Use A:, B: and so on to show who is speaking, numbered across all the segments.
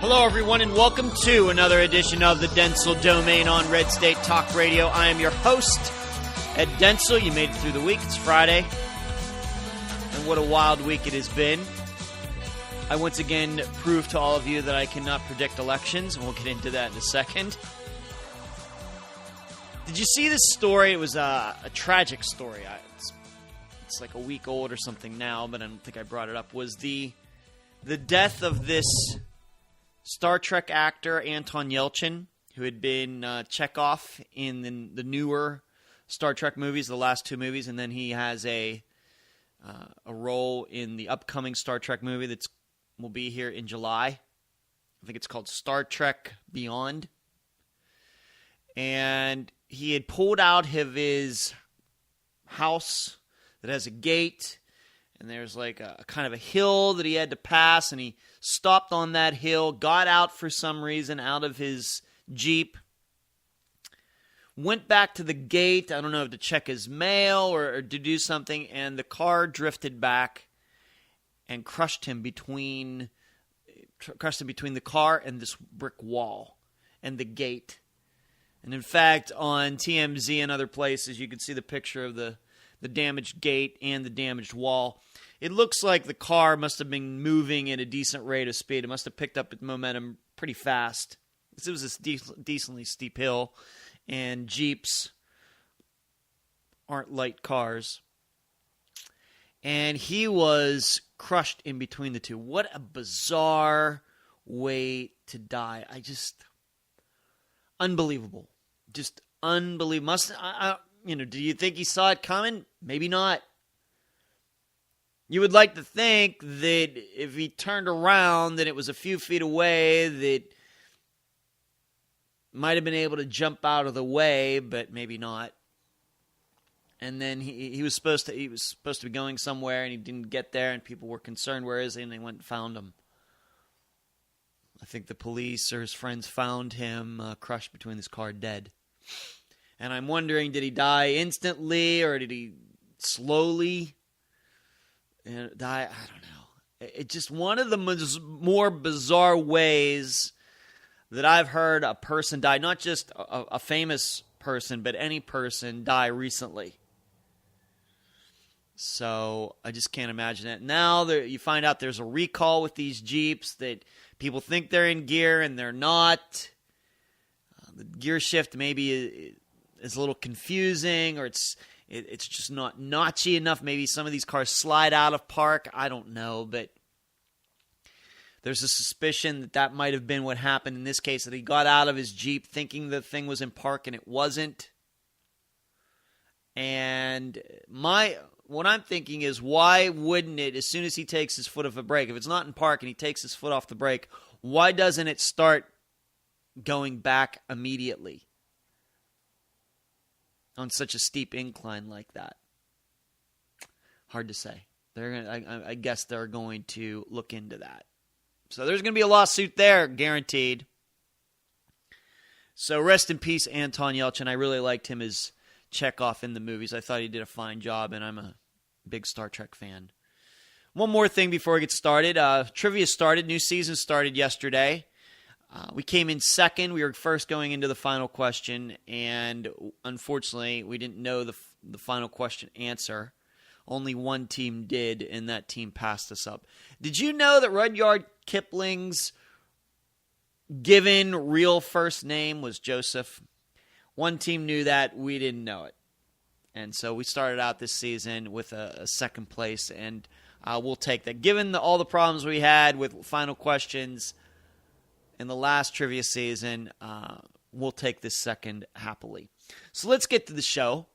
A: Hello, everyone, and welcome to another edition of the Dentzel Domain on Red State Talk Radio. I am your host, Ed Dentzel. You made it through the week. It's Friday, and what a wild week it has been. I once again proved to all of you that I cannot predict elections, and we'll get into that in a second. Did you see this story? It was a tragic story. It's like a week old or something now, but I don't think I brought it up. Was the death of this Star Trek actor Anton Yelchin, who had been Chekhov in the newer Star Trek movies, the last two movies, and then he has a role in the upcoming Star Trek movie that will be here in July. I think it's called Star Trek Beyond. And he had pulled out of his house that has a gate, and there's like a kind of a hill that he had to pass, and he stopped on that hill, got out for some reason out of his Jeep, went back to the gate, I don't know if to check his mail or to do something, and the car drifted back and crushed him between the car and this brick wall and the gate. And in fact, on TMZ and other places, you can see the picture of the damaged gate and the damaged wall. It looks like the car must have been moving at a decent rate of speed. It must have picked up its momentum pretty fast. It was this decently steep hill, and Jeeps aren't light cars. And he was crushed in between the two. What a bizarre way to die. Unbelievable. Just unbelievable. Do you think he saw it coming? Maybe not. You would like to think that if he turned around, that it was a few feet away, that might have been able to jump out of the way, but maybe not. And then he was supposed to be going somewhere, and he didn't get there, and people were concerned, where is he? And they went and found him. I think the police or his friends found him crushed between his car, dead. And I'm wondering, did he die instantly, or did he slowly die? I don't know. It's just one of the more bizarre ways that I've heard a person die, not just a famous person, but any person die recently. So I just can't imagine it. Now you find out there's a recall with these Jeeps, that people think they're in gear and they're not. The gear shift maybe is a little confusing, or it's just not notchy enough. Maybe some of these cars slide out of park. I don't know, but there's a suspicion that might have been what happened in this case, that he got out of his Jeep thinking the thing was in park and it wasn't. And what I'm thinking is, why wouldn't it, as soon as he takes his foot off the brake, if it's not in park and he takes his foot off the brake, why doesn't it start going back immediately on such a steep incline like that? Hard to say. I guess they're going to look into that. So there's going to be a lawsuit there, guaranteed. So rest in peace, Anton Yelchin. I really liked him as Chekhov in the movies. I thought he did a fine job, and I'm a big Star Trek fan. One more thing before we get started. Trivia started. New season started yesterday. We came in second. We were first going into the final question, and unfortunately, we didn't know the final question answer. Only one team did, and that team passed us up. Did you know that Rudyard Kipling's given real first name was Joseph? One team knew that. We didn't know it. And so we started out this season with a second place, and we'll take that. Given all the problems we had with final questions in the last trivia season, we'll take this second happily. So let's get to the show.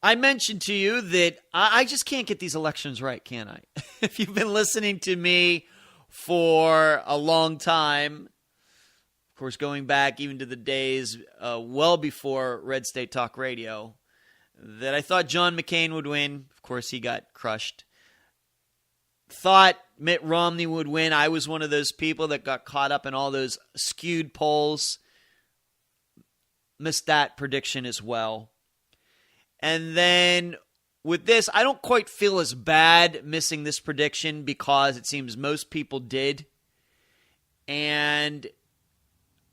A: I mentioned to you that I just can't get these elections right, can I? If you've been listening to me for a long time, of course, going back even to the days well before Red State Talk Radio, that I thought John McCain would win. Of course, he got crushed. Thought Mitt Romney would win. I was one of those people that got caught up in all those skewed polls. Missed that prediction as well. And then with this, I don't quite feel as bad missing this prediction, because it seems most people did. And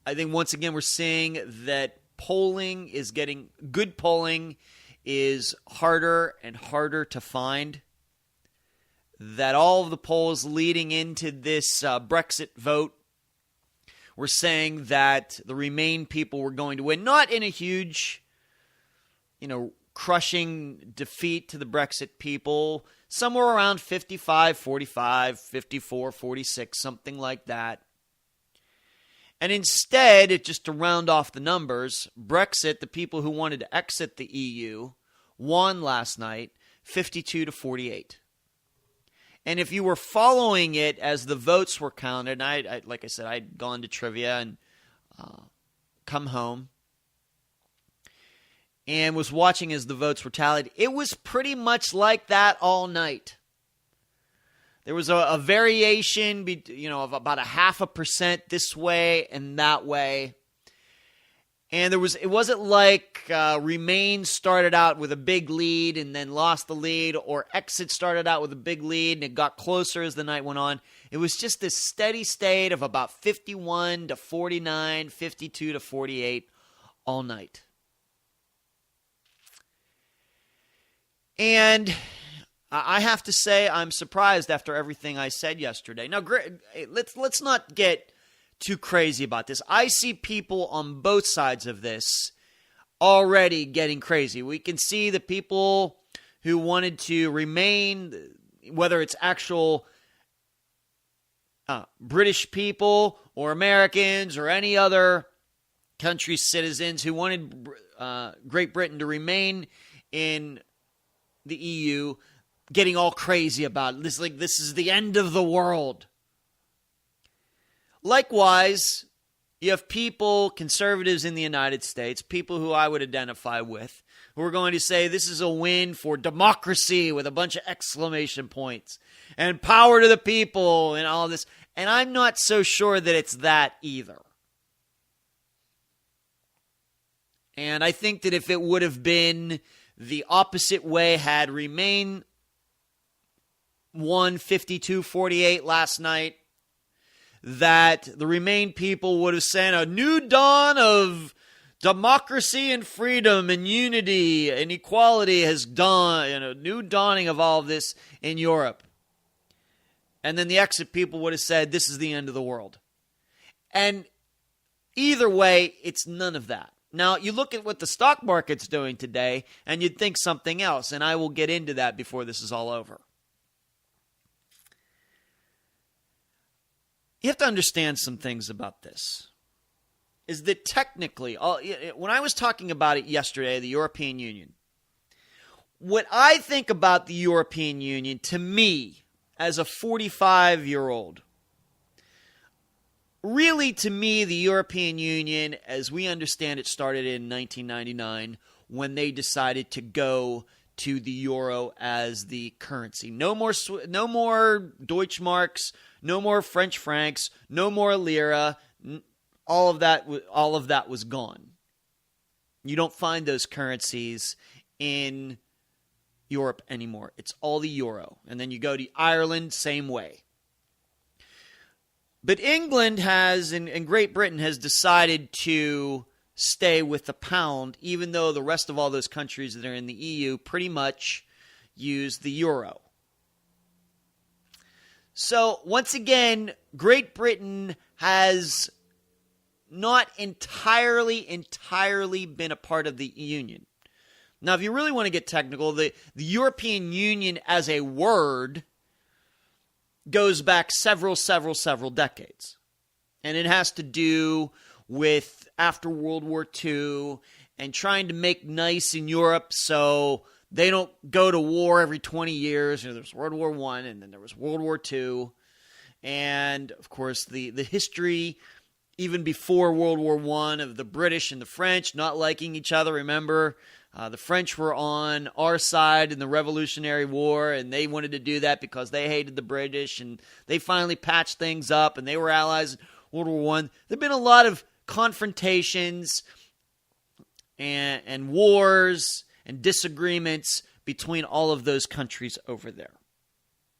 A: I think once again we're seeing that good polling is harder and harder to find. That all of the polls leading into this Brexit vote were saying that the Remain people were going to win, not in a huge, crushing defeat to the Brexit people, somewhere around 55-45, 54-46, something like that. And instead, just to round off the numbers, Brexit, the people who wanted to exit the EU, won last night 52-48. And if you were following it as the votes were counted, and I like I said, I'd gone to trivia and come home and was watching as the votes were tallied, it was pretty much like that all night. There was a variation, of about 0.5% this way and that way. And it wasn't like Remain started out with a big lead and then lost the lead, or Exit started out with a big lead and it got closer as the night went on. It was just this steady state of about 51-49, 52-48 all night. And I have to say I'm surprised after everything I said yesterday. Now, let's not get too crazy about this. I see people on both sides of this already getting crazy. We can see the people who wanted to remain, whether it's actual British people or Americans or any other country's citizens who wanted Great Britain to remain in the EU, getting all crazy about it. This is the end of the world. Likewise, you have people, conservatives in the United States, people who I would identify with, who are going to say this is a win for democracy with a bunch of exclamation points and power to the people and all this. And I'm not so sure that it's that either. And I think that if it would have been the opposite way, had Remain won 52-48 last night, that the Remain people would have said a new dawn of democracy and freedom and unity and equality has dawned, a new dawning of all of this in Europe. And then the Exit people would have said this is the end of the world. And either way, it's none of that. Now, you look at what the stock market's doing today, and you'd think something else, and I will get into that before this is all over. You have to understand some things about this. Is that technically, when I was talking about it yesterday, the European Union, what I think about the European Union, to me, as a 45-year-old, really, to me, the European Union, as we understand it, started in 1999 when they decided to go to the euro as the currency. No more Deutschmarks, no more French francs, no more lira. All of that was gone. You don't find those currencies in Europe anymore. It's all the euro. And then you go to Ireland, same way. But England has, and Great Britain has decided to stay with the pound, even though the rest of all those countries that are in the EU pretty much use the euro. So, once again, Great Britain has not entirely been a part of the Union. Now, if you really want to get technical, the European Union as a word goes back several decades. And it has to do with after World War II and trying to make nice in Europe so they don't go to war every 20 years. There's World War I, and then there was World War II. And, of course, the history, even before World War I, of the British and the French not liking each other. Remember, the French were on our side in the Revolutionary War, and they wanted to do that because they hated the British, and they finally patched things up, and they were allies in World War I. There have been a lot of confrontations and wars and disagreements between all of those countries over there.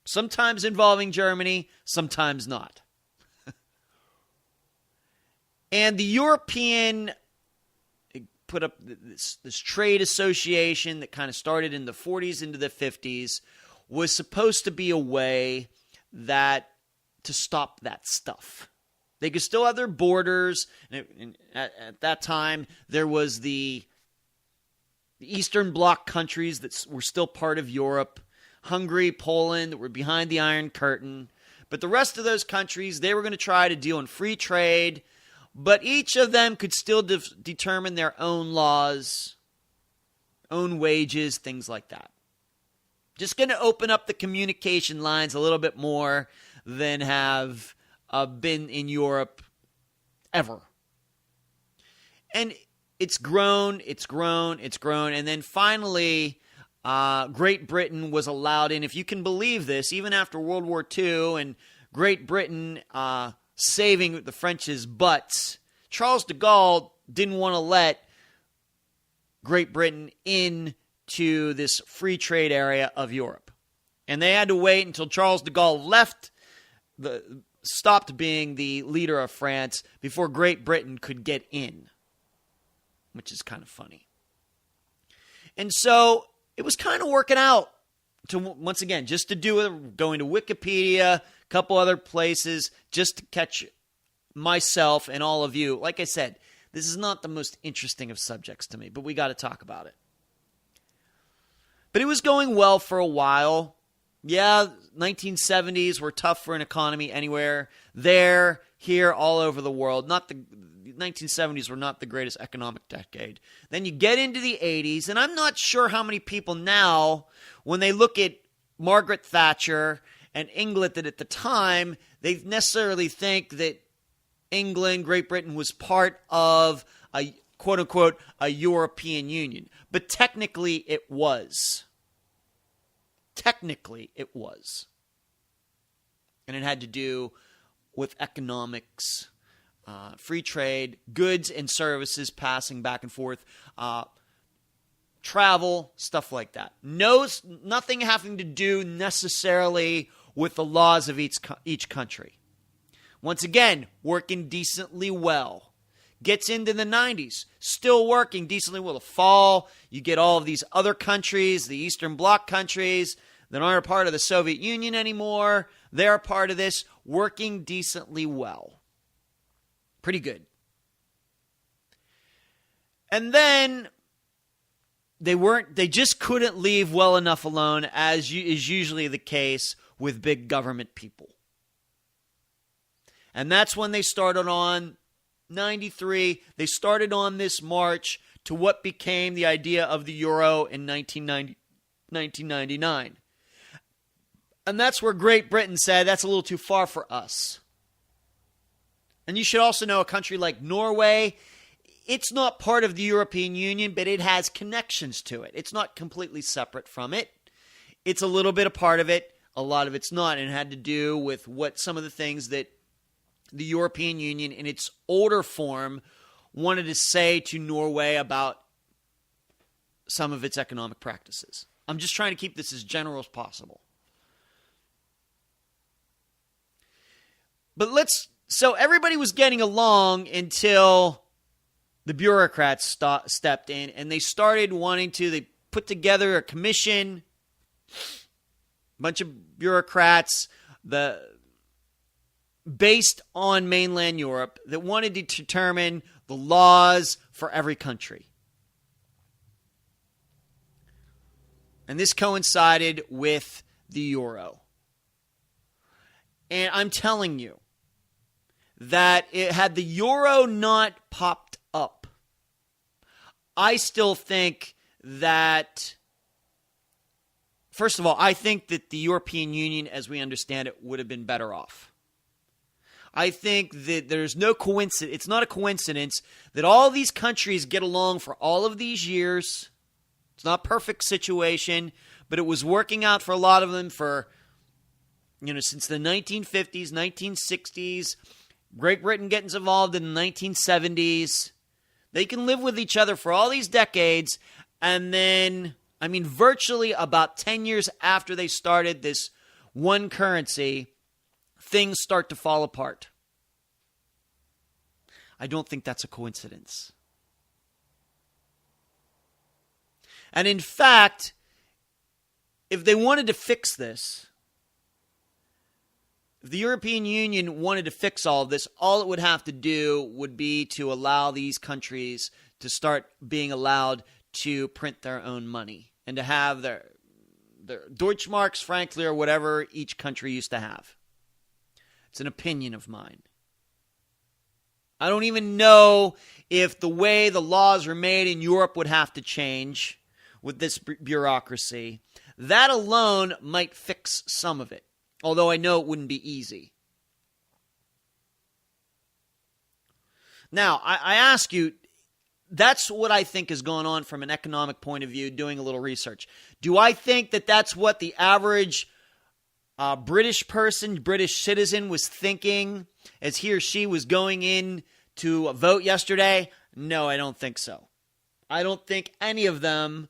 A: Sometimes involving Germany, sometimes not. And the European put up this trade association that kind of started in the 40s into the 50s, was supposed to be a way to stop that stuff. They could still have their borders. And at that time, there was the Eastern Bloc countries that were still part of Europe, Hungary, Poland, that were behind the Iron Curtain. But the rest of those countries, they were going to try to deal in free trade, but each of them could still determine their own laws, own wages, things like that. Just going to open up the communication lines a little bit more than have been in Europe ever. And it's grown, and then finally, Great Britain was allowed in. If you can believe this, even after World War II and Great Britain saving the French's butts, Charles de Gaulle didn't want to let Great Britain into this free trade area of Europe. And they had to wait until Charles de Gaulle stopped being the leader of France before Great Britain could get in, which is kind of funny. And so it was kind of working out to, once again, just to do it, going to Wikipedia, a couple other places, just to catch myself and all of you. Like I said, this is not the most interesting of subjects to me, but we got to talk about it. But it was going well for a while. Yeah, 1970s were tough for an economy anywhere. There, here, all over the world. 1970s were not the greatest economic decade. Then you get into the 80s, and I'm not sure how many people now, when they look at Margaret Thatcher and England, that at the time, they necessarily think that England, Great Britain, was part of a quote-unquote a European Union. But technically it was. Technically it was. And it had to do with economics, free trade, goods and services passing back and forth, travel, stuff like that. Nothing having to do necessarily with the laws of each country. Once again, working decently well. Gets into the 90s, still working decently well. The fall, you get all of these other countries, the Eastern Bloc countries that aren't a part of the Soviet Union anymore. They're a part of this, working decently well. Pretty good. And then they just couldn't leave well enough alone, as is usually the case with big government people. And that's when they started on 93. They started on this march to what became the idea of the euro in 1999. And that's where Great Britain said, that's a little too far for us. And you should also know a country like Norway, it's not part of the European Union, but it has connections to it. It's not completely separate from it. It's a little bit a part of it. A lot of it's not. And it had to do with what some of the things that the European Union in its older form wanted to say to Norway about some of its economic practices. I'm just trying to keep this as general as possible. But so everybody was getting along until the bureaucrats stepped in and they started they put together a commission, a bunch of bureaucrats, based on mainland Europe, that wanted to determine the laws for every country. And this coincided with the euro. And I'm telling you that had the euro not popped up, I still think that, first of all, I think that the European Union, as we understand it, would have been better off. I think that there's no coincidence. It's not a coincidence that all these countries get along for all of these years. It's not a perfect situation, but it was working out for a lot of them for, since the 1950s, 1960s. Great Britain gets involved in the 1970s. They can live with each other for all these decades. And then, virtually about 10 years after they started this one currency, things start to fall apart. I don't think that's a coincidence. And in fact, if they wanted to fix this, if the European Union wanted to fix all of this, all it would have to do would be to allow these countries to start being allowed to print their own money and to have their Deutschmarks, frankly, or whatever each country used to have. It's an opinion of mine. I don't even know if the way the laws are made in Europe would have to change with this bureaucracy. That alone might fix some of it, although I know it wouldn't be easy. Now, I ask you, that's what I think is going on from an economic point of view, doing a little research. Do I think that that's what the average British person, British citizen was thinking as he or she was going in to vote yesterday? No, I don't think so. I don't think any of them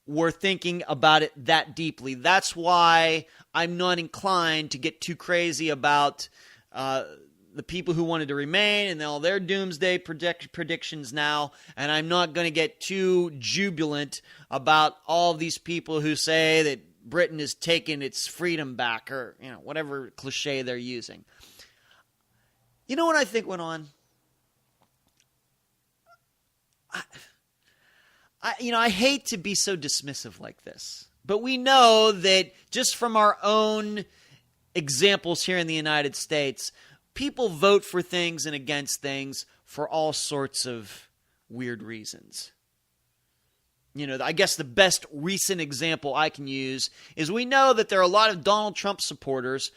A: were thinking about it that deeply. That's why I'm not inclined to get too crazy about the people who wanted to remain and all their doomsday predictions now. And I'm not going to get too jubilant about all these people who say that Britain has taken its freedom back, or whatever cliche they're using. You know what I think went on? I hate to be so dismissive like this, but we know that just from our own examples here in the United States, people vote for things and against things for all sorts of weird reasons. I guess the best recent example I can use is we know that there are a lot of Donald Trump supporters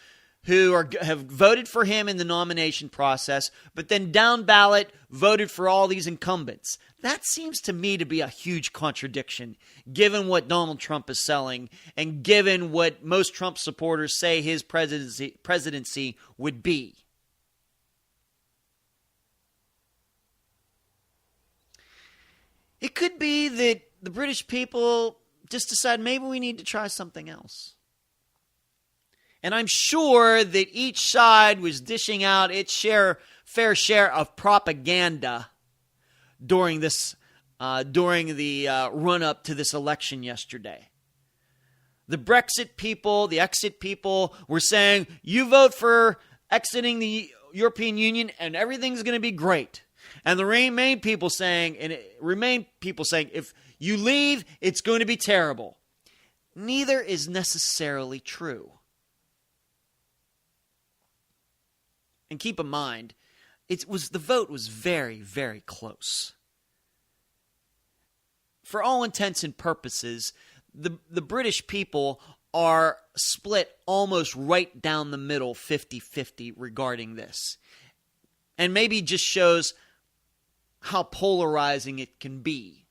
A: who have voted for him in the nomination process, but then down ballot voted for all these incumbents. That seems to me to be a huge contradiction, given what Donald Trump is selling and given what most Trump supporters say his presidency would be. It could be that the British people just decide maybe we need to try something else. And I'm sure that each side was dishing out its fair share of propaganda during the run-up to this election yesterday. The Brexit people, the exit people were saying, you vote for exiting the European Union and everything's going to be great. And the Remain people saying, if you leave, it's going to be terrible. Neither is necessarily true. And keep in mind, the vote was very, very close. For all intents and purposes, the British people are split almost right down the middle, 50-50 regarding this. And maybe just shows how polarizing it can be.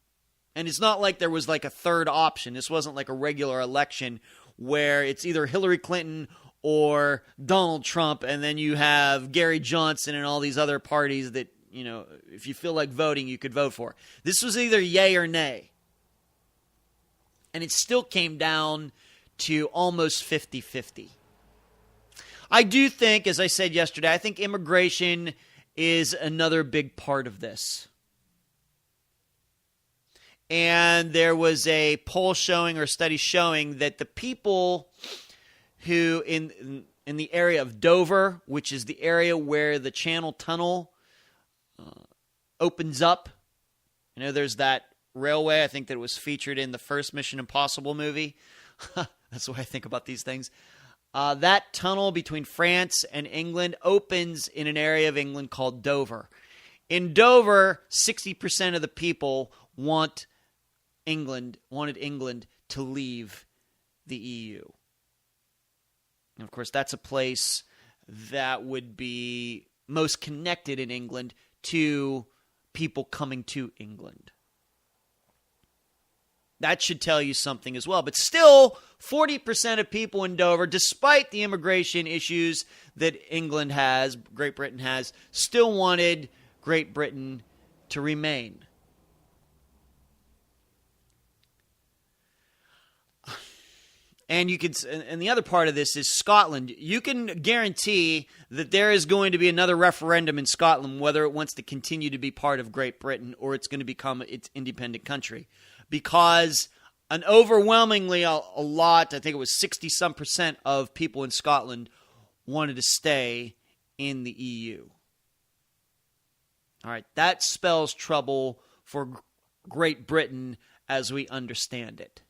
A: And it's not like there was like a third option. This wasn't like a regular election where it's either Hillary Clinton or Donald Trump, and then you have Gary Johnson and all these other parties that, if you feel like voting, you could vote for. This was either yay or nay. And it still came down to almost 50-50. I do think, as I said yesterday, I think immigration is another big part of this. And there was a poll showing or study showing that the people who in the area of Dover, which is the area where the Channel Tunnel opens up. There's that railway, I think that was featured in the first Mission Impossible movie. That's what I think about these things. That tunnel between France and England opens in an area of England called Dover. In Dover, 60% of the people wanted England to leave the EU. And of course, that's a place that would be most connected in England to people coming to England. That should tell you something as well. But still, 40% of people in Dover, despite the immigration issues that Great Britain has, still wanted Great Britain to remain. And and the other part of this is Scotland. You can guarantee that there is going to be another referendum in Scotland whether it wants to continue to be part of Great Britain or it's going to become its independent country. Because an overwhelmingly a lot, I think it was 60-some% of people in Scotland wanted to stay in the EU. All right, that spells trouble for Great Britain as we understand it.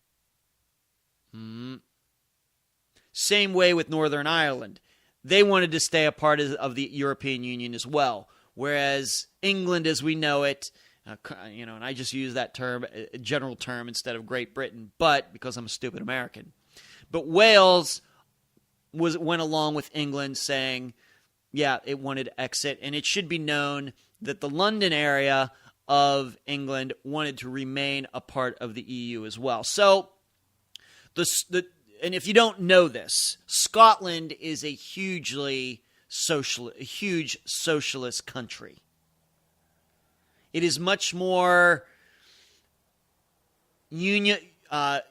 A: Same way with Northern Ireland. They wanted to stay a part of the European Union as well, whereas England as we know it, and I just use that term, a general term instead of Great Britain, but because I'm a stupid American. But Wales went along with England saying, yeah, it wanted to exit, and it should be known that the London area of England wanted to remain a part of the EU as well. So, and if you don't know this, Scotland is a huge socialist country. It is much more unified,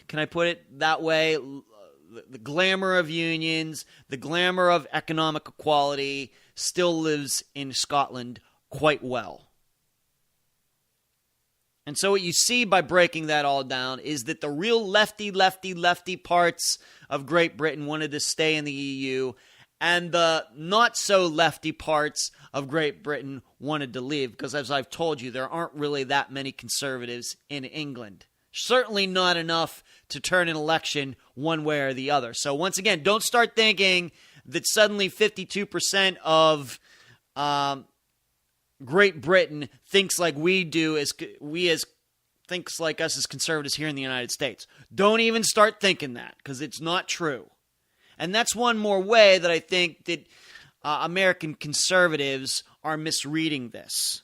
A: can I put it that way? The glamour of unions, the glamour of economic equality still lives in Scotland quite well. And so what you see by breaking that all down is that the real lefty parts of Great Britain wanted to stay in the EU, and the not-so-lefty parts of Great Britain wanted to leave, because as I've told you, there aren't really that many conservatives in England. Certainly not enough to turn an election one way or the other. So once again, don't start thinking that suddenly 52% of Great Britain thinks like we do, thinks like us as conservatives here in the United States. Don't even start thinking that, because it's not true. And that's one more way that I think that American conservatives are misreading this.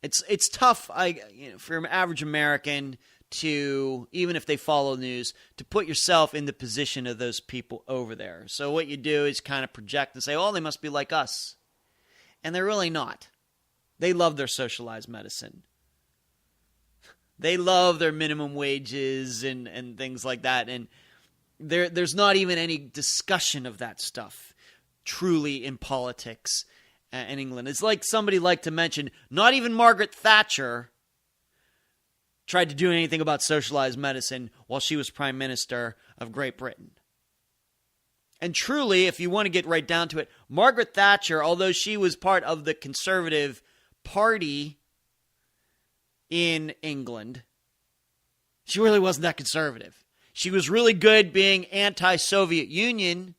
A: It's tough, for an average American to, even if they follow news, to put yourself in the position of those people over there. So what you do is kind of project and say, oh, they must be like us. And they're really not. They love their socialized medicine. They love their minimum wages and things like that. And there's not even any discussion of that stuff truly in politics in England. It's like somebody liked to mention, not even Margaret Thatcher tried to do anything about socialized medicine while she was Prime Minister of Great Britain. And truly, if you want to get right down to it, Margaret Thatcher, although she was part of the Conservative Party in England, she really wasn't that conservative. She was really good being anti-Soviet Union.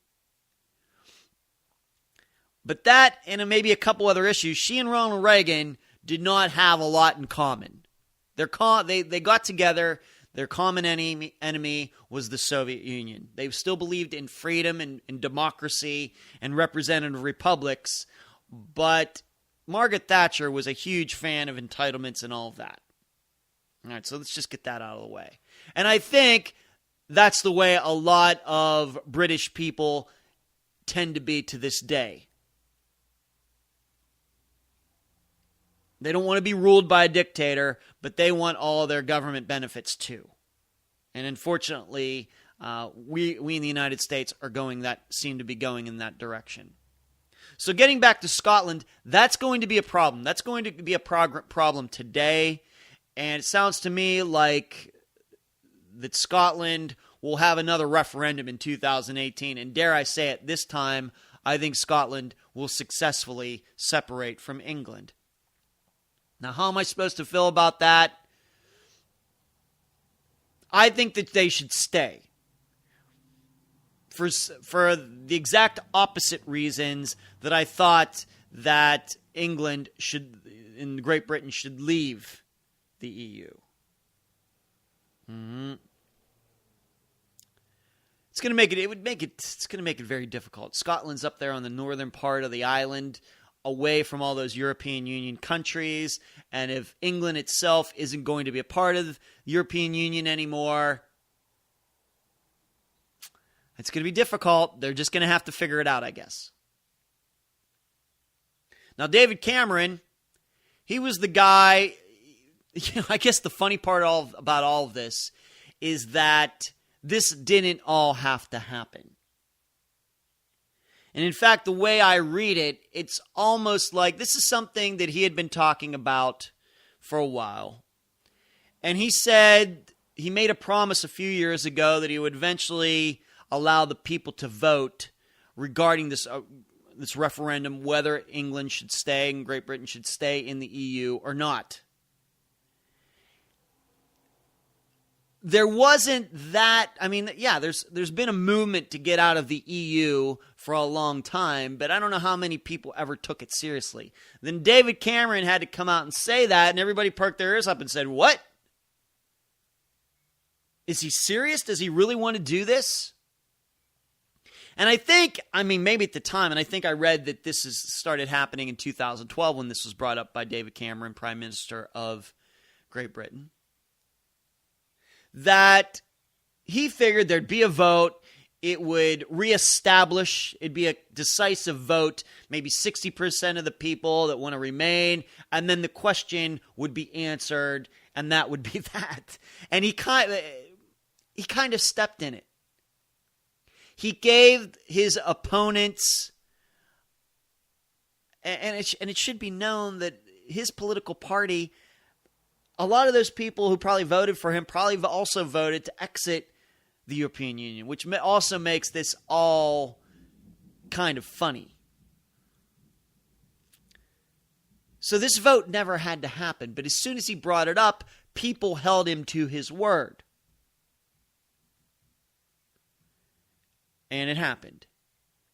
A: But that, and maybe a couple other issues, she and Ronald Reagan did not have a lot in common. They got together. Their common enemy was the Soviet Union. They still believed in freedom and democracy and representative republics, but Margaret Thatcher was a huge fan of entitlements and all of that. All right, so let's just get that out of the way. And I think that's the way a lot of British people tend to be to this day. They don't want to be ruled by a dictator, but they want all of their government benefits too. And unfortunately, we in the United States seem to be going in that direction. So getting back to Scotland, that's going to be a problem. That's going to be a problem today. And it sounds to me like that Scotland will have another referendum in 2018. And dare I say it, this time, I think Scotland will successfully separate from England. Now, how am I supposed to feel about that? I think that they should stay. For the exact opposite reasons that I thought that England and Great Britain should leave the EU. It's going to make it very difficult. Scotland's up there on the northern part of the island, away from all those European Union countries, and if England itself isn't going to be a part of the European Union anymore, it's going to be difficult. They're just going to have to figure it out, I guess. Now, David Cameron, He was the guy. I guess the funny part about all of this is that this didn't all have to happen. And in fact, the way I read it, it's almost like this is something that he had been talking about for a while. And he said he made a promise a few years ago that he would eventually allow the people to vote regarding this referendum, whether England should stay and Great Britain should stay in the EU or not. There wasn't that, there's been a movement to get out of the EU for a long time, but I don't know how many people ever took it seriously. Then David Cameron had to come out and say that, and everybody perked their ears up and said, what? Is he serious? Does he really want to do this? And I think, maybe at the time, and I think I read that this started happening in 2012 when this was brought up by David Cameron, Prime Minister of Great Britain, that he figured there'd be a vote, it would reestablish, it'd be a decisive vote, maybe 60% of the people that want to remain, and then the question would be answered, and that would be that. And he kind of stepped in it. He gave his opponents, and it should be known that his political party, a lot of those people who probably voted for him probably also voted to exit the European Union, which also makes this all kind of funny. So this vote never had to happen, but as soon as he brought it up, people held him to his word. And it happened.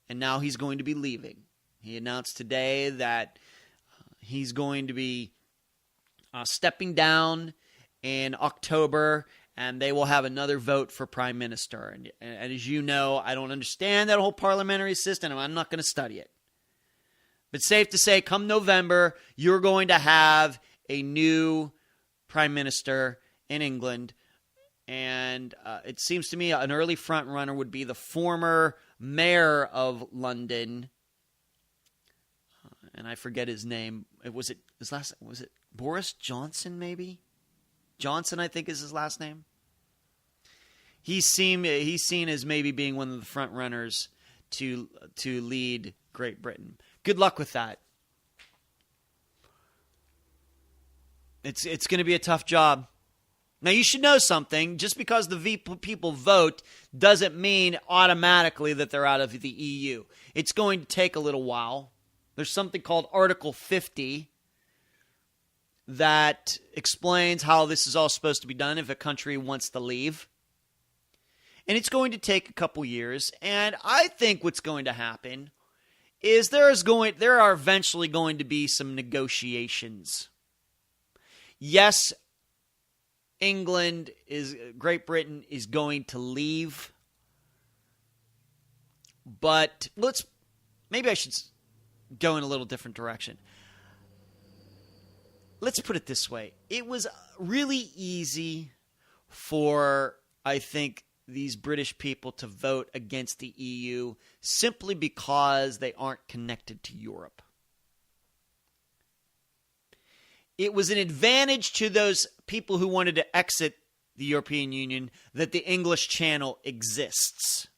A: And now he's going to be leaving. He announced today that he's going to be stepping down in October, and they will have another vote for prime minister. And as you know, I don't understand that whole parliamentary system, and I'm not going to study it. But safe to say, come November, you're going to have a new prime minister in England. And it seems to me an early front runner would be the former mayor of London. And I forget his name. Was it Boris Johnson, maybe? Johnson, I think, is his last name. He's seen as maybe being one of the front runners to lead Great Britain. Good luck with that. It's going to be a tough job. Now, you should know something. Just because the people vote doesn't mean automatically that they're out of the EU. It's going to take a little while. There's something called Article 50 that explains how this is all supposed to be done if a country wants to leave. And it's going to take a couple years. And I think what's going to happen is there are eventually going to be some negotiations. Yes, Great Britain is going to leave. But maybe I should go in a little different direction. Let's put it this way. It was really easy for, I think, these British people to vote against the EU simply because they aren't connected to Europe. It was an advantage to those people who wanted to exit the European Union that the English Channel exists.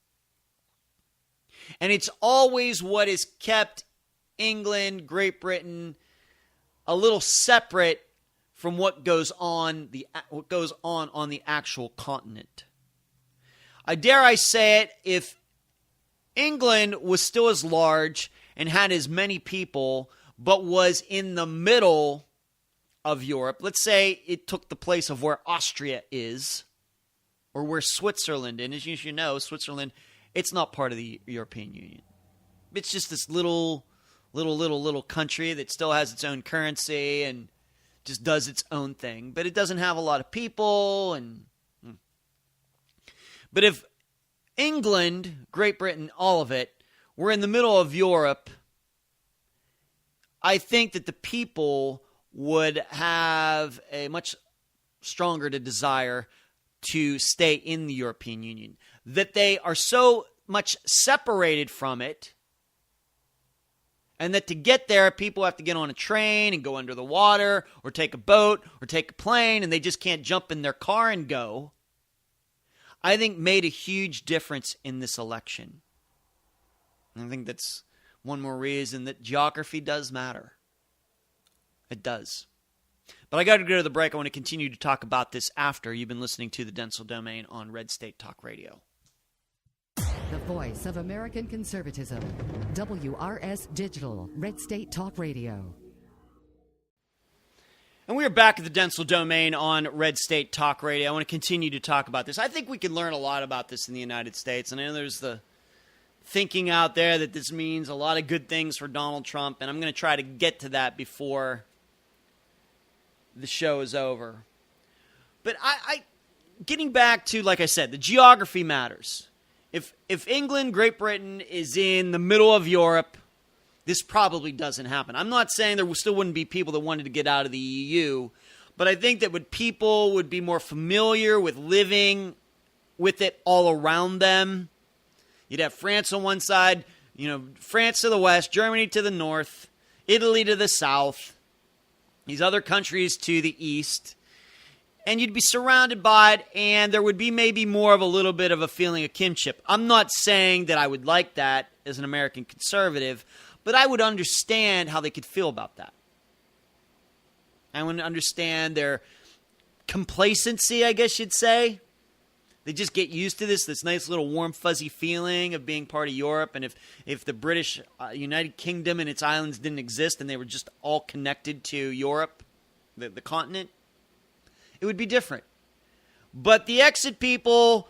A: And it's always what has kept England, Great Britain, a little separate from what goes on the actual continent. I dare say it, if England was still as large and had as many people, but was in the middle of Europe, let's say it took the place of where Austria is, or where Switzerland, and as you should know, Switzerland, it's not part of the European Union. It's just this little country that still has its own currency and just does its own thing. But it doesn't have a lot of people. But if England, Great Britain, all of it, were in the middle of Europe, I think that the people would have a much stronger desire to stay in the European Union. That they are so much separated from it And that to get there, people have to get on a train and go under the water or take a boat or take a plane, and they just can't jump in their car and go, I think made a huge difference in this election. And I think that's one more reason that geography does matter. It does. But I got to go to the break. I want to continue to talk about this after you've been listening to the Dentzel Domain on Red State Talk Radio.
B: The voice of American conservatism. WRS Digital, Red State Talk Radio.
A: And we are back at the Dentzel Domain on Red State Talk Radio. I want to continue to talk about this. I think we can learn a lot about this in the United States. And I know there's the thinking out there that this means a lot of good things for Donald Trump. And I'm going to try to get to that before the show is over. But I getting back to, like I said, the geography matters. If England, Great Britain is in the middle of Europe, this probably doesn't happen. I'm not saying there still wouldn't be people that wanted to get out of the EU, but I think that people would be more familiar with living with it all around them. You'd have France on one side, France to the west, Germany to the north, Italy to the south, these other countries to the east. And you'd be surrounded by it, and there would be maybe more of a little bit of a feeling of kinship. I'm not saying that I would like that as an American conservative, but I would understand how they could feel about that. I would understand their complacency, I guess you'd say. They just get used to this nice little warm, fuzzy feeling of being part of Europe. And if the British United Kingdom and its islands didn't exist and they were just all connected to Europe, the continent, it would be different. But the exit people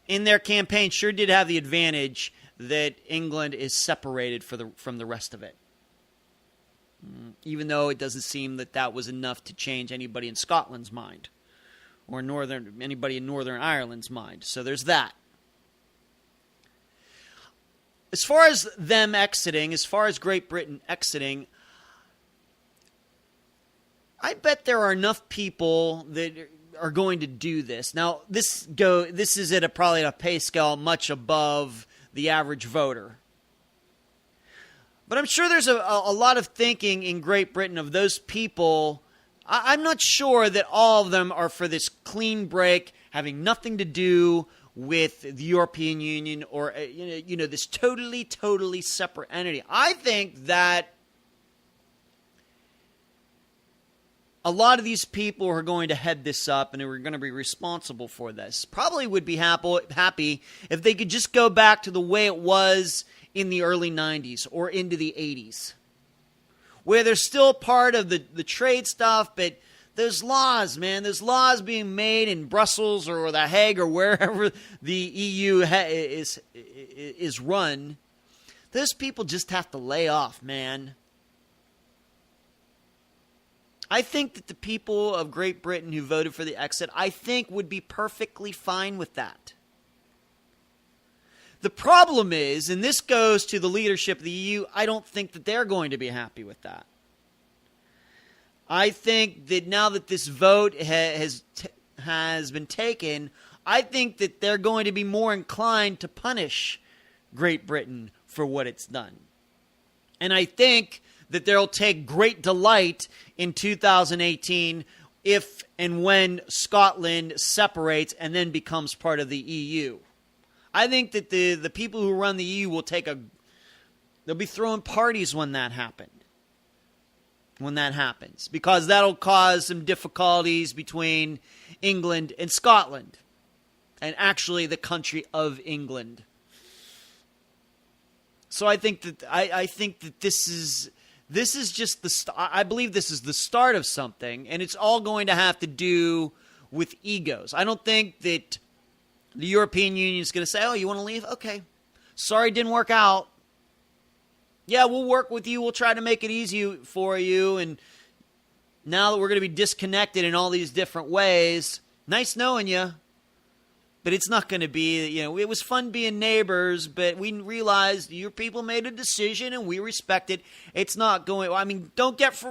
A: in their campaign sure did have the advantage that England is separated from the rest of it. Even though it doesn't seem that was enough to change anybody in Scotland's mind or anybody in Northern Ireland's mind. So there's that. As far as them exiting, as far as Great Britain exiting, I bet there are enough people that are going to do this. Now, this is probably at a pay scale much above the average voter. But I'm sure there's a lot of thinking in Great Britain of those people. I'm not sure that all of them are for this clean break, having nothing to do with the European Union or this totally separate entity. I think that a lot of these people who are going to head this up and who are going to be responsible for this probably would be happy if they could just go back to the way it was in the early 90s or into the 80s, where they're still part of the trade stuff, but those laws being made in Brussels or The Hague or wherever the EU is run, those people just have to lay off, man. I think that the people of Great Britain who voted for the exit, I think would be perfectly fine with that. The problem is, and this goes to the leadership of the EU, I don't think that they're going to be happy with that. I think that now that this vote has been taken, I think that they're going to be more inclined to punish Great Britain for what it's done. And I think that they'll take great delight in 2018 if and when Scotland separates and then becomes part of the EU. I think that the people who run the EU will they'll be throwing parties when that happens, because that'll cause some difficulties between England and Scotland, and actually the country of England. So I think that this is just I believe this is the start of something, and it's all going to have to do with egos. I don't think that the European Union is going to say, "Oh, you want to leave? Okay, sorry, it didn't work out. Yeah, we'll work with you. We'll try to make it easy for you. And now that we're going to be disconnected in all these different ways, nice knowing you. But it's not going to be, it was fun being neighbors, but we realized your people made a decision and we respect it. It's not going, don't get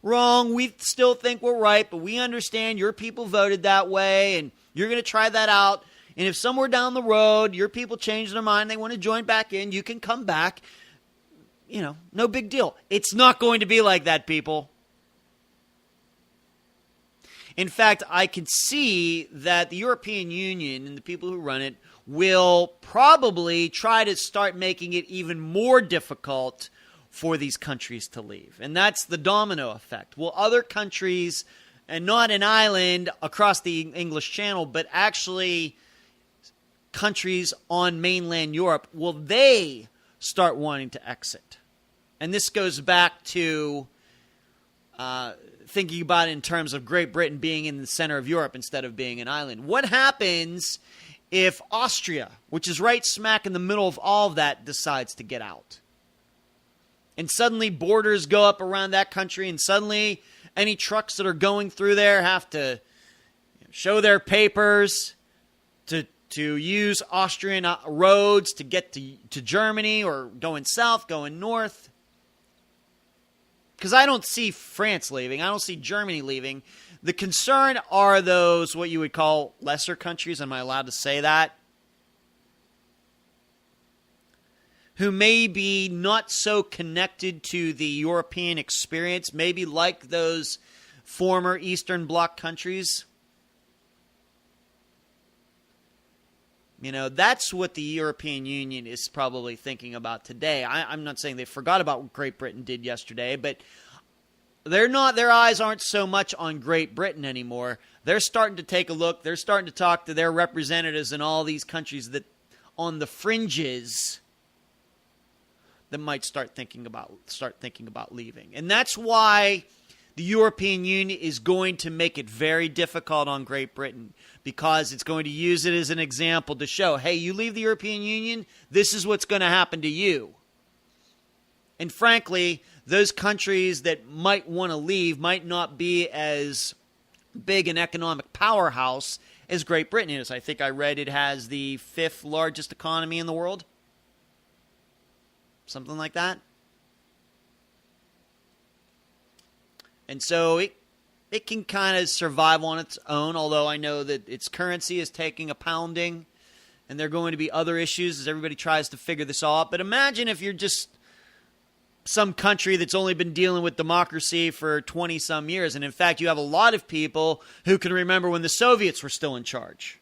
A: wrong. We still think we're right, but we understand your people voted that way and you're going to try that out. And if somewhere down the road your people change their mind, they want to join back in, you can come back. no big deal. It's not going to be like that, people. In fact, I can see that the European Union and the people who run it will probably try to start making it even more difficult for these countries to leave. And that's the domino effect. Will other countries, and not an island across the English Channel, but actually countries on mainland Europe, will they start wanting to exit? And this goes back to thinking about it in terms of Great Britain being in the center of Europe instead of being an island. What happens if Austria, which is right smack in the middle of all of that, decides to get out? And suddenly borders go up around that country, and suddenly any trucks that are going through there have to show their papers to use Austrian roads to get to Germany, or going south, going north. Because I don't see France leaving. I don't see Germany leaving. The concern are those, what you would call lesser countries. Am I allowed to say that? Who may be not so connected to the European experience, maybe like those former Eastern Bloc countries. That's what the European Union is probably thinking about today. I'm not saying they forgot about what Great Britain did yesterday, but their eyes aren't so much on Great Britain anymore. They're starting to take a look. They're starting to talk to their representatives in all these countries that on the fringes that might start thinking about leaving. And that's why the European Union is going to make it very difficult on Great Britain, because it's going to use it as an example to show, hey, you leave the European Union, this is what's going to happen to you. And frankly, those countries that might want to leave might not be as big an economic powerhouse as Great Britain is. I think I read it has the 5th largest economy in the world. Something like that. And so it can kind of survive on its own, although I know that its currency is taking a pounding, and there are going to be other issues as everybody tries to figure this all out. But imagine if you're just some country that's only been dealing with democracy for 20-some years, and in fact you have a lot of people who can remember when the Soviets were still in charge.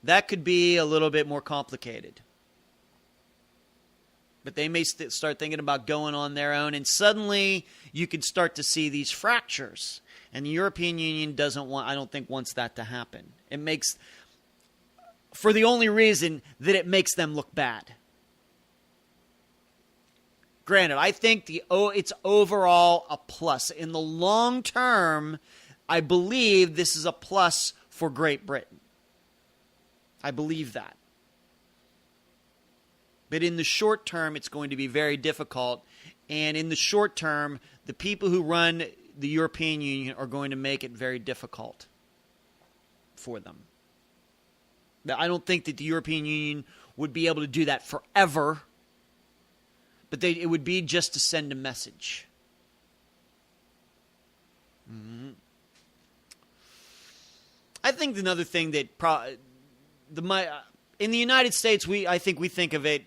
A: That could be a little bit more complicated. But they may start thinking about going on their own, and suddenly you could start to see these fractures. And the European Union I don't think wants that to happen. It makes, for the only reason that it makes them look bad. Granted, I think it's overall a plus. In the long term, I believe this is a plus for Great Britain. I believe that. But in the short term, it's going to be very difficult. And in the short term, the people who run the European Union are going to make it very difficult for them. Now, I don't think that the European Union would be able to do that forever. But it would be just to send a message. I think another thing that in the United States, I think we think of it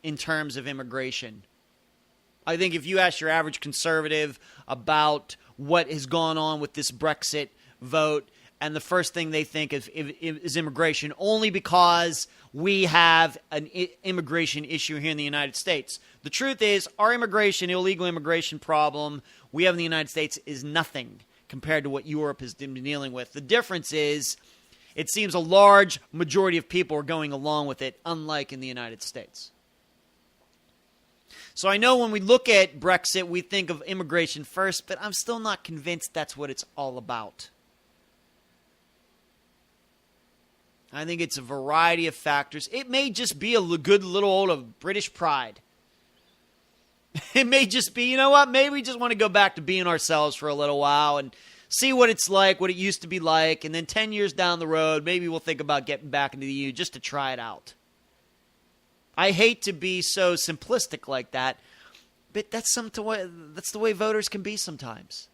A: in terms of immigration. I think if you ask your average conservative about what has gone on with this Brexit vote, and the first thing they think is immigration, only because we have an immigration issue here in the United States. The truth is, our illegal immigration problem we have in the United States is nothing compared to what Europe has been dealing with. The difference is, it seems a large majority of people are going along with it, unlike in the United States. So I know when we look at Brexit, we think of immigration first, but I'm still not convinced that's what it's all about. I think it's a variety of factors. It may just be a good little old of British pride. It may just be, you know what, maybe we just want to go back to being ourselves for a little while and see what it's like, what it used to be like, and then 10 years down the road, maybe we'll think about getting back into the EU just to try it out. I hate to be so simplistic like that, but that's the way voters can be sometimes.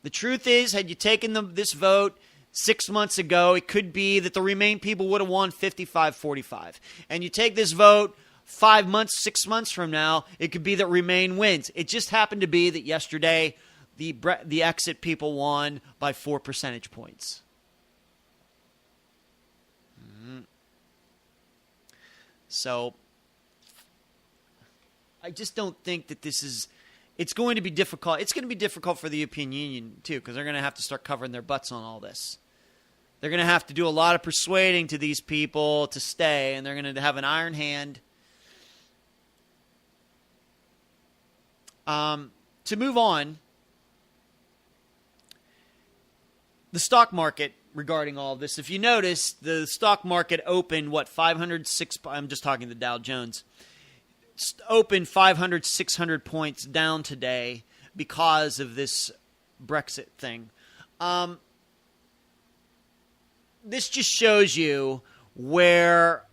A: The truth is, had you taken this vote 6 months ago, it could be that the Remain people would have won 55-45. And you take this vote 5 months, 6 months from now, it could be that Remain wins. It just happened to be that yesterday the Exit people won by 4 percentage points. So I just don't think that it's going to be difficult. It's going to be difficult for the European Union, too, because they're going to have to start covering their butts on all this. They're going to have to do a lot of persuading to these people to stay, and they're going to have an iron hand. To move on, the stock market regarding all of this. If you notice, the stock market opened, 506, I'm just talking the Dow Jones, opened 500, 600 points down today because of this Brexit thing. This just shows you where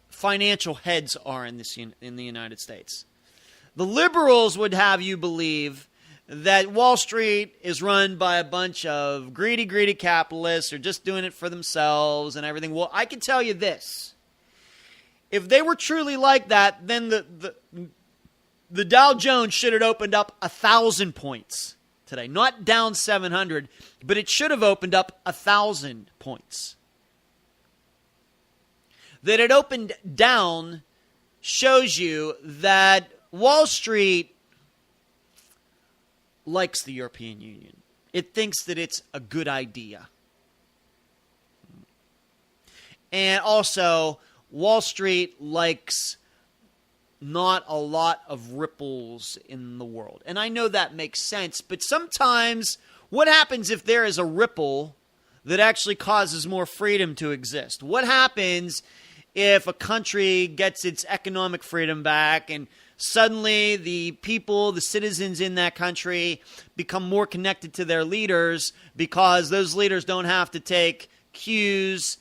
A: financial heads are in the United States. The liberals would have you believe that Wall Street is run by a bunch of greedy capitalists who are just doing it for themselves and everything. Well, I can tell you this. If they were truly like that, then the Dow Jones should have opened up 1,000 points today. Not down 700, but it should have opened up 1,000 points. That it opened down shows you that Wall Street likes the European Union. It thinks that it's a good idea. And also, Wall Street likes not a lot of ripples in the world. And I know that makes sense, but sometimes what happens if there is a ripple that actually causes more freedom to exist? What happens if a country gets its economic freedom back and suddenly the people, the citizens in that country become more connected to their leaders because those leaders don't have to take cues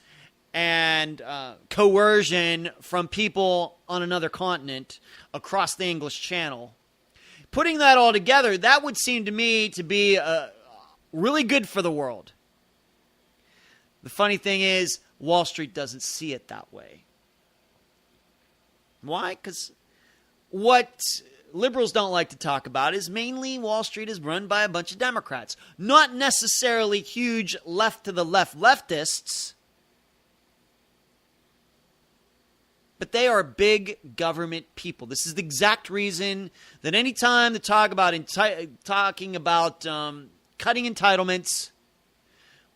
A: and coercion from people on another continent across the English Channel? Putting that all together, that would seem to me to be really good for the world. The funny thing is, Wall Street doesn't see it that way. Why? Because what liberals don't like to talk about is mainly Wall Street is run by a bunch of Democrats. Not necessarily huge left-to-the-left leftists, but they are big government people. This is the exact reason that any time they talk about talking about cutting entitlements,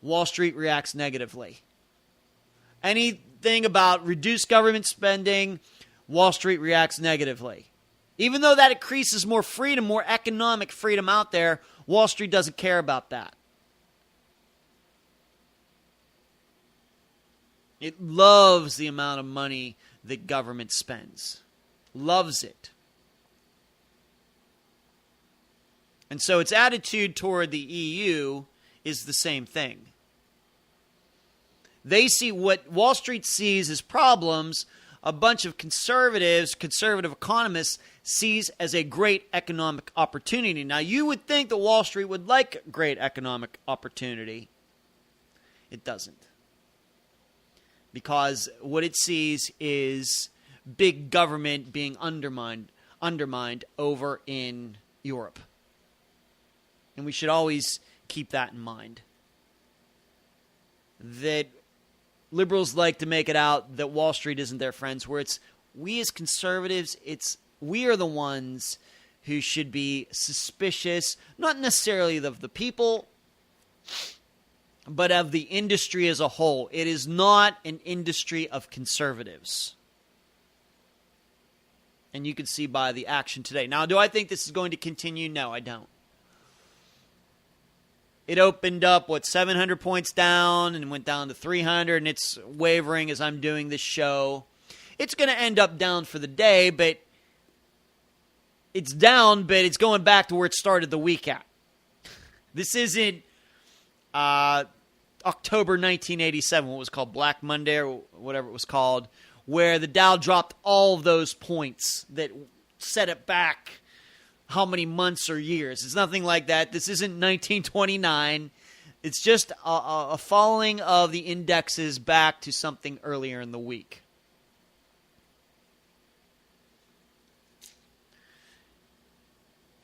A: Wall Street reacts negatively. Anything about reduced government spending, Wall Street reacts negatively. Even though that increases more freedom, more economic freedom out there, Wall Street doesn't care about that. It loves the amount of money that government spends. Loves it. And so its attitude toward the EU is the same thing. They see what Wall Street sees as problems, a bunch of conservative economists sees as a great economic opportunity. Now, you would think that Wall Street would like great economic opportunity. It doesn't. Because what it sees is big government being undermined over in Europe. And we should always keep that in mind. That liberals like to make it out that Wall Street isn't their friends, where it's we as conservatives, we are the ones who should be suspicious, not necessarily of the people, but of the industry as a whole. It is not an industry of conservatives. And you can see by the action today. Now, do I think this is going to continue? No, I don't. It opened up, 700 points down and went down to 300, and it's wavering as I'm doing this show. It's going to end up down for the day, but it's down, but it's going back to where it started the week at. This isn't October 1987, what was called Black Monday or whatever it was called, where the Dow dropped all of those points that set it back how many months or years. It's nothing like that. This isn't 1929. It's just a falling of the indexes back to something earlier in the week.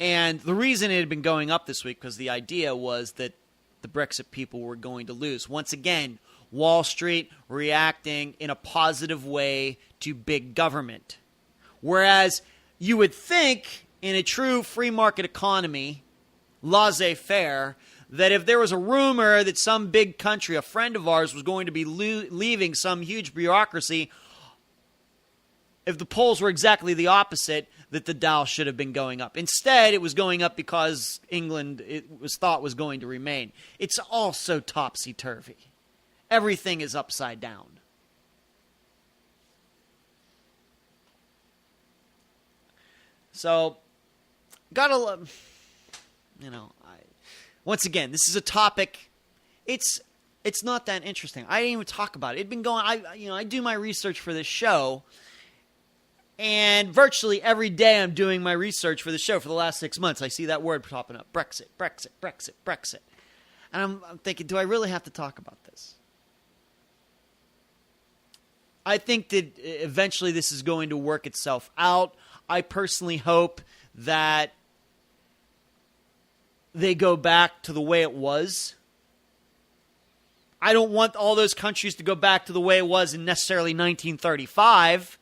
A: And the reason it had been going up this week, because the idea was that the Brexit people were going to lose. Once again, Wall Street reacting in a positive way to big government. Whereas you would think in a true free market economy, laissez-faire, that if there was a rumor that some big country, a friend of ours, was going to be leaving some huge bureaucracy, if the polls were exactly the opposite, that the Dow should have been going up. Instead, it was going up because England, it was thought, was going to remain. It's all so topsy-turvy. Everything is upside down. So, once again, this is a topic. It's not that interesting. I didn't even talk about it. It'd been going. I do my research for this show, and virtually every day I'm doing my research for the show for the last 6 months. I see that word popping up: Brexit, Brexit, Brexit, Brexit, and I'm thinking, do I really have to talk about this? I think that eventually this is going to work itself out. I personally hope that they go back to the way it was. I don't want all those countries to go back to the way it was in necessarily 1935.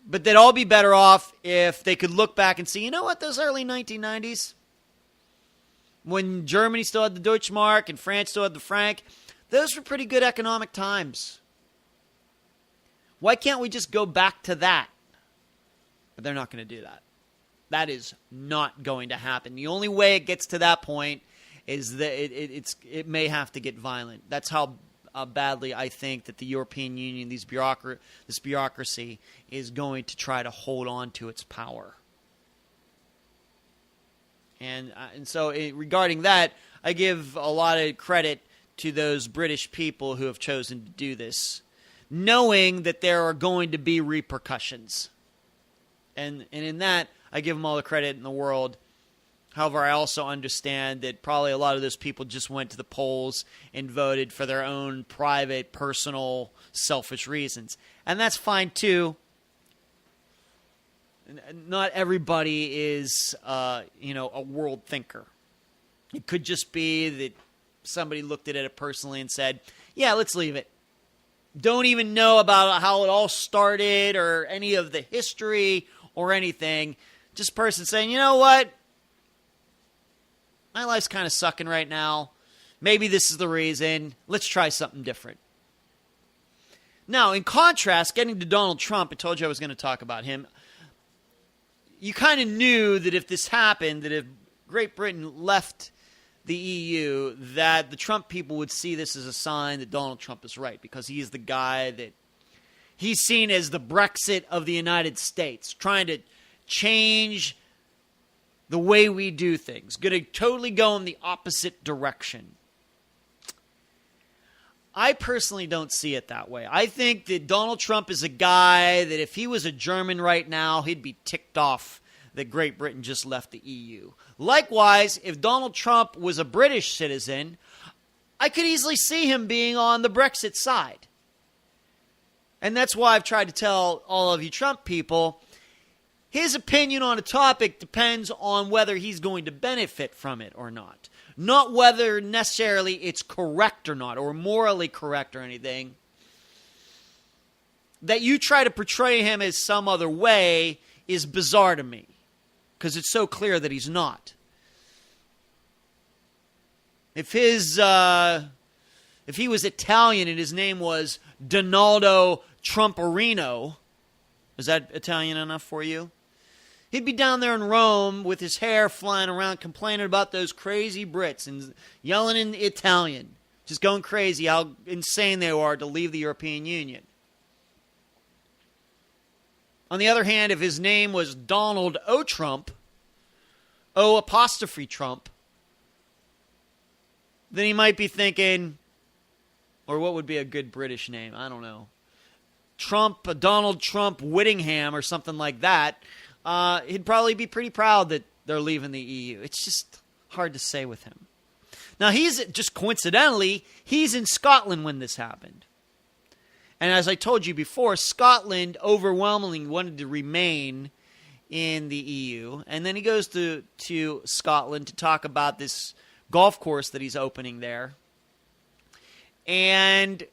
A: But they'd all be better off if they could look back and see, you know what, those early 1990s, when Germany still had the Deutschmark and France still had the franc, those were pretty good economic times. Why can't we just go back to that? But they're not going to do that. That is not going to happen. The only way it gets to that point is that it may have to get violent. That's how badly I think that the European Union, this bureaucracy, is going to try to hold on to its power. And so regarding that, I give a lot of credit to those British people who have chosen to do this, knowing that there are going to be repercussions. And in that, I give them all the credit in the world. However, I also understand that probably a lot of those people just went to the polls and voted for their own private, personal, selfish reasons. And that's fine, too. Not everybody is, a world thinker. It could just be that somebody looked at it personally and said, yeah, let's leave it. Don't even know about how it all started or any of the history or anything. Just a person saying, you know what? My life's kind of sucking right now. Maybe this is the reason. Let's try something different. Now, in contrast, getting to Donald Trump, I told you I was going to talk about him. You kind of knew that if this happened, that if Great Britain left the EU, that the Trump people would see this as a sign that Donald Trump is right, because he is the guy that he's seen as the Brexit of the United States, trying to change the way we do things, going to totally go in the opposite direction. I personally don't see it that way. I think that Donald Trump is a guy that if he was a German right now, he'd be ticked off that Great Britain just left the EU. Likewise, if Donald Trump was a British citizen, I could easily see him being on the Brexit side. And that's why I've tried to tell all of you Trump people, his opinion on a topic depends on whether he's going to benefit from it or not. Not whether necessarily it's correct or not, or morally correct or anything. That you try to portray him as some other way is bizarre to me, because it's so clear that he's not. If he was Italian and his name was Donaldo Trumperino, is that Italian enough for you? He'd be down there in Rome with his hair flying around complaining about those crazy Brits and yelling in Italian, just going crazy how insane they are to leave the European Union. On the other hand, if his name was Donald O. Trump, O apostrophe Trump, then he might be thinking, or what would be a good British name? I don't know. Donald Trump Whittingham or something like that. He'd probably be pretty proud that they're leaving the EU. It's just Hard to say with him. Now, he's just coincidentally, he's in Scotland when this happened. And as I told you before, Scotland overwhelmingly wanted to remain in the EU. And then he goes to Scotland to talk about this golf course that he's opening there. And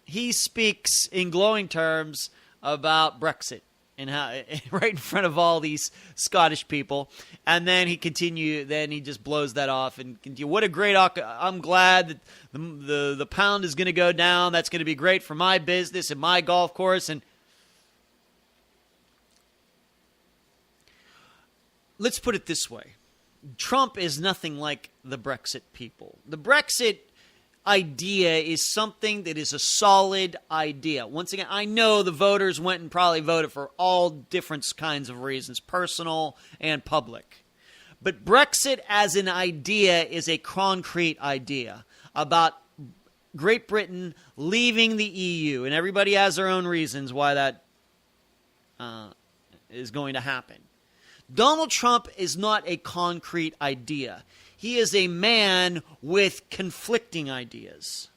A: he speaks in glowing terms about Brexit and how right in front of all these Scottish people. And then he just blows that off and continue. What a great, I'm glad that the pound is going to go down. That's going to be great for my business and my golf course. And let's put it this way. Trump is nothing like the Brexit people. The Brexit idea is something that is a solid idea. Once again, I know the voters went and probably voted for all different kinds of reasons, personal and public. But Brexit as an idea is a concrete idea about Great Britain leaving the EU, and everybody has their own reasons why that is going to happen. Donald Trump is not a concrete idea. He is a man with conflicting ideas.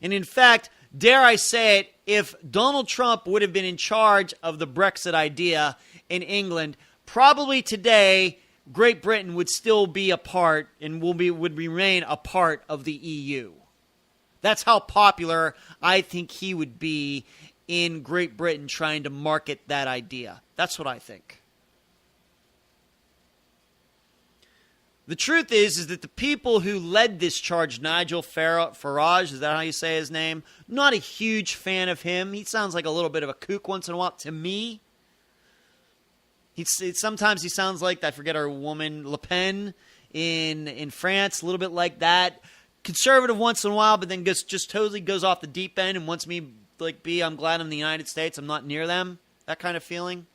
A: And in fact, dare I say it, if Donald Trump would have been in charge of the Brexit idea in England, probably today Great Britain would still be a part and would remain a part of the EU. That's how popular I think he would be in Great Britain trying to market that idea. That's what I think. The truth is that the people who led this charge, Nigel Farage, is that how you say his name? Not a huge fan of him. He sounds like a little bit of a kook once in a while to me. Sometimes he sounds like, I forget our woman, Le Pen in France, a little bit like that. Conservative once in a while, but then just totally goes off the deep end and wants me like I'm glad I'm in the United States, I'm not near them. That kind of feeling.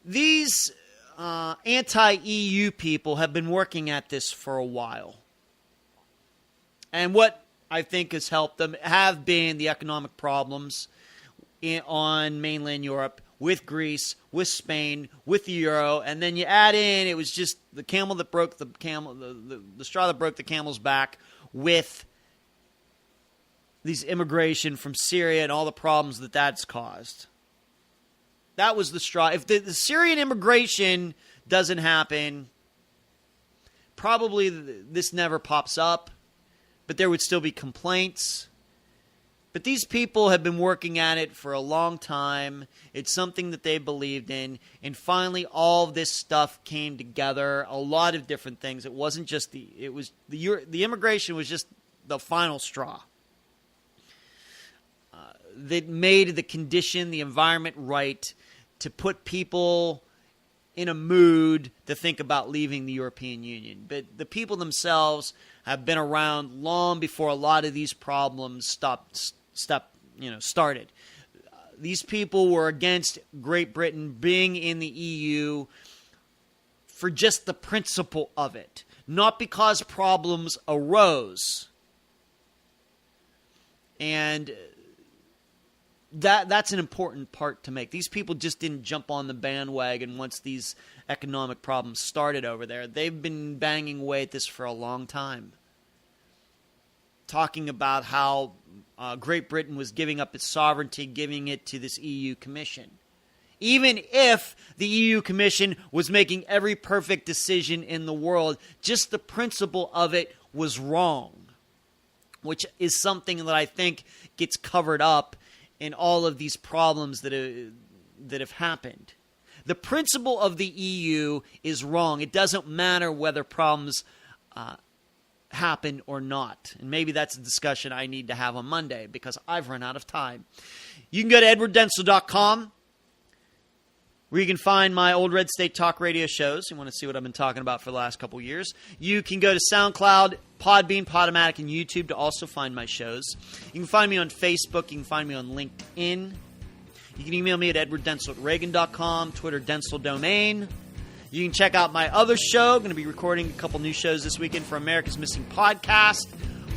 A: These anti-EU people have been working at this for a while. And what I think has helped them have been the economic problems on mainland Europe, with Greece, with Spain, with the euro, and then you add in, it was just the camel that broke the straw that broke the camel's back with these immigration from Syria and all the problems that that's caused. That was the straw. If the Syrian immigration doesn't happen, probably this never pops up, but there would still be complaints. But these people have been working at it for a long time. It's something that they believed in. And finally, all of this stuff came together. A lot of different things. It wasn't just the immigration was just the final straw. That made the condition, the environment right to put people in a mood to think about leaving the European Union. But the people themselves have been around long before a lot of these problems started. These people were against Great Britain being in the EU for just the principle of it, not because problems arose. And that's an important part to make. These people just didn't jump on the bandwagon once these economic problems started over there. They've been banging away at this for a long time, talking about how Great Britain was giving up its sovereignty, giving it to this EU Commission. Even if the EU Commission was making every perfect decision in the world, just the principle of it was wrong, which is something that I think gets covered up in all of these problems that have happened. The principle of the EU is wrong. It doesn't matter whether problems happen or not. And maybe that's a discussion I need to have on Monday because I've run out of time. You can go to edwarddentzel.com where you can find my old Red State Talk radio shows. You want to see what I've been talking about for the last couple years. You can go to SoundCloud, Podbean, Podomatic, and YouTube to also find my shows. You can find me on Facebook. You can find me on LinkedIn. You can email me at edwarddentzel@reagan.com, Twitter, Dentzel Domain. You can check out my other show. I'm going to be recording a couple new shows this weekend for America's Missing Podcast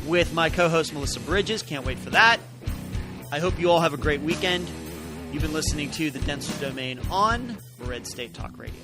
A: with my co-host Melissa Bridges. Can't wait for that. I hope you all have a great weekend. You've been listening to the Dentzel Domain on Red State Talk Radio.